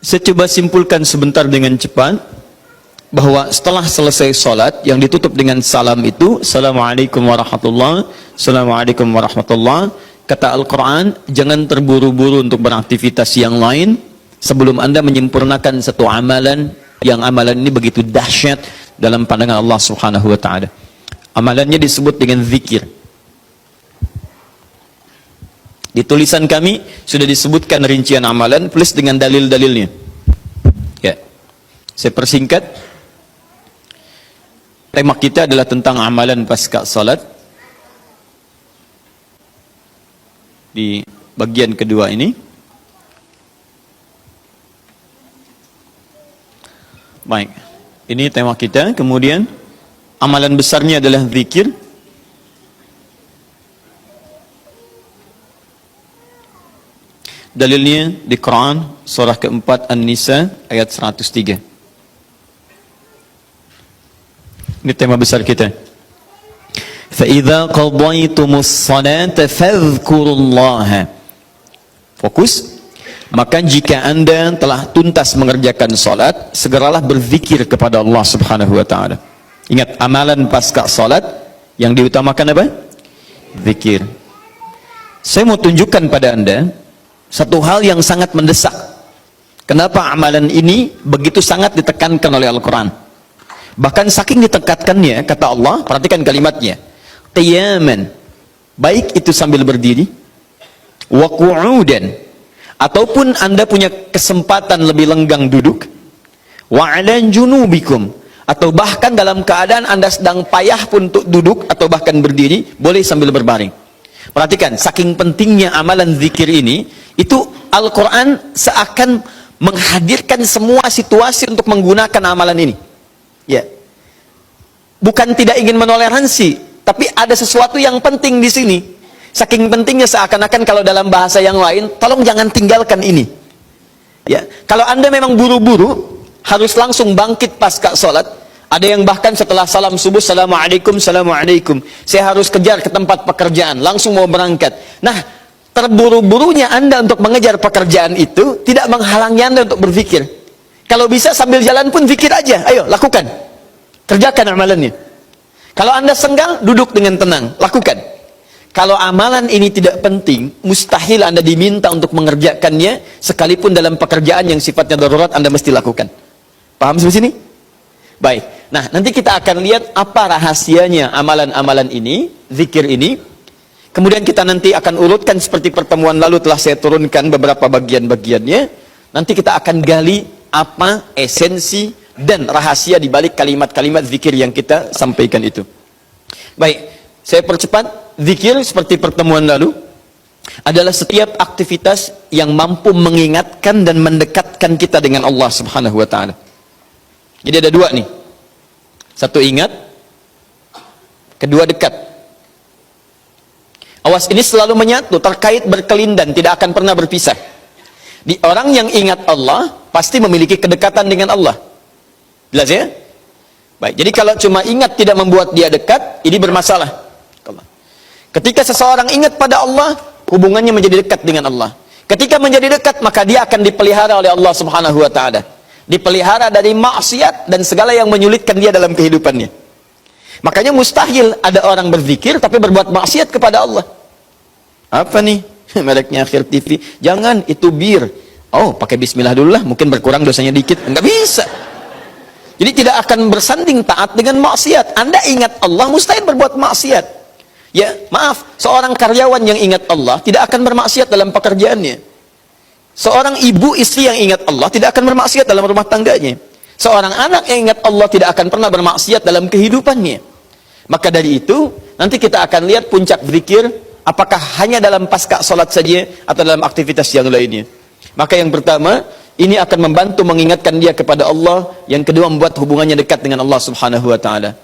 Saya coba simpulkan sebentar dengan cepat bahwa setelah selesai sholat yang ditutup dengan salam itu, Assalamualaikum warahmatullahi, Assalamualaikum warahmatullahi. Kata Al-Quran, jangan terburu-buru untuk beraktivitas yang lain sebelum Anda menyempurnakan satu amalan, yang amalan ini begitu dahsyat dalam pandangan Allah Subhanahu wa ta'ala. Amalannya disebut dengan zikir. Di tulisan kami sudah disebutkan rincian amalan plus dengan dalil-dalilnya. Ya. Saya persingkat. Tema kita adalah tentang amalan pasca salat. Di bagian kedua ini. Baik. Ini tema kita. Kemudian amalan besarnya adalah zikir. Dalilnya di Quran surah keempat An-Nisa ayat 103. Ini tema besar kita. فَإِذَا قَضَيْتُمُ الصَّلَاةَ فَاذْكُرُوا اللَّهَ. Fokus. Maka jika Anda telah tuntas mengerjakan salat, segeralah berzikir kepada Allah Subhanahu wa taala. Ingat, amalan pasca salat yang diutamakan apa? Zikir. Saya mau tunjukkan pada Anda satu hal yang sangat mendesak. Kenapa amalan ini begitu sangat ditekankan oleh Al-Quran? Bahkan saking ditekatkannya, kata Allah, perhatikan kalimatnya, qiyaman, baik itu sambil berdiri, wa qu'udan, ataupun Anda punya kesempatan lebih lenggang duduk, wa 'ala junubikum, atau bahkan dalam keadaan Anda sedang payah pun untuk duduk atau bahkan berdiri, boleh sambil berbaring. Perhatikan, saking pentingnya amalan zikir ini, itu Al-Quran seakan menghadirkan semua situasi untuk menggunakan amalan ini. Ya, bukan tidak ingin menoleransi, tapi ada sesuatu yang penting di sini. Saking pentingnya seakan-akan kalau dalam bahasa yang lain, tolong jangan tinggalkan ini. Ya, kalau Anda memang buru-buru, harus langsung bangkit pasca sholat. Ada yang bahkan setelah salam subuh, Assalamualaikum, Assalamualaikum, saya harus kejar ke tempat pekerjaan, langsung mau berangkat. Nah, terburu-burunya Anda untuk mengejar pekerjaan itu tidak menghalangi Anda untuk berpikir. Kalau bisa sambil jalan pun zikir aja, ayo lakukan, kerjakan amalannya. Kalau Anda senggang, duduk dengan tenang, lakukan. Kalau amalan ini tidak penting, mustahil Anda diminta untuk mengerjakannya, sekalipun dalam pekerjaan yang sifatnya darurat Anda mesti lakukan. Paham sampai sini? Baik. Nah, nanti kita akan lihat apa rahasianya amalan-amalan ini, zikir ini. Kemudian kita nanti akan urutkan seperti pertemuan lalu telah saya turunkan beberapa bagian-bagiannya. Nanti kita akan gali apa esensi dan rahasia di balik kalimat-kalimat zikir yang kita sampaikan itu. Baik, saya percepat. Zikir seperti pertemuan lalu adalah setiap aktivitas yang mampu mengingatkan dan mendekatkan kita dengan Allah Subhanahu wa taala. Jadi ada dua nih. Satu ingat, kedua dekat. Awas, ini selalu menyatu, terkait berkelindan, tidak akan pernah berpisah. Di orang yang ingat Allah pasti memiliki kedekatan dengan Allah. Jelas ya? Baik, jadi kalau cuma ingat tidak membuat dia dekat, ini bermasalah. Ketika seseorang ingat pada Allah, hubungannya menjadi dekat dengan Allah. Ketika menjadi dekat, maka dia akan dipelihara oleh Allah Subhanahu wa taala. Dipelihara dari maksiat dan segala yang menyulitkan dia dalam kehidupannya. Makanya mustahil ada orang berzikir tapi berbuat maksiat kepada Allah. Apa nih? Mereknya Akhir TV. Jangan, itu bir. Oh, pakai bismillah dulu lah, mungkin berkurang dosanya dikit. Enggak bisa. Jadi tidak akan bersanding taat dengan maksiat. Anda ingat Allah, mustahil berbuat maksiat. Ya, maaf, seorang karyawan yang ingat Allah tidak akan bermaksiat dalam pekerjaannya. Seorang ibu istri yang ingat Allah tidak akan bermaksiat dalam rumah tangganya. Seorang anak yang ingat Allah tidak akan pernah bermaksiat dalam kehidupannya. Maka dari itu, nanti kita akan lihat puncak zikir, apakah hanya dalam pasca sholat saja atau dalam aktivitas yang lainnya. Maka yang pertama, ini akan membantu mengingatkan dia kepada Allah. Yang kedua, membuat hubungannya dekat dengan Allah Subhanahu wa ta'ala.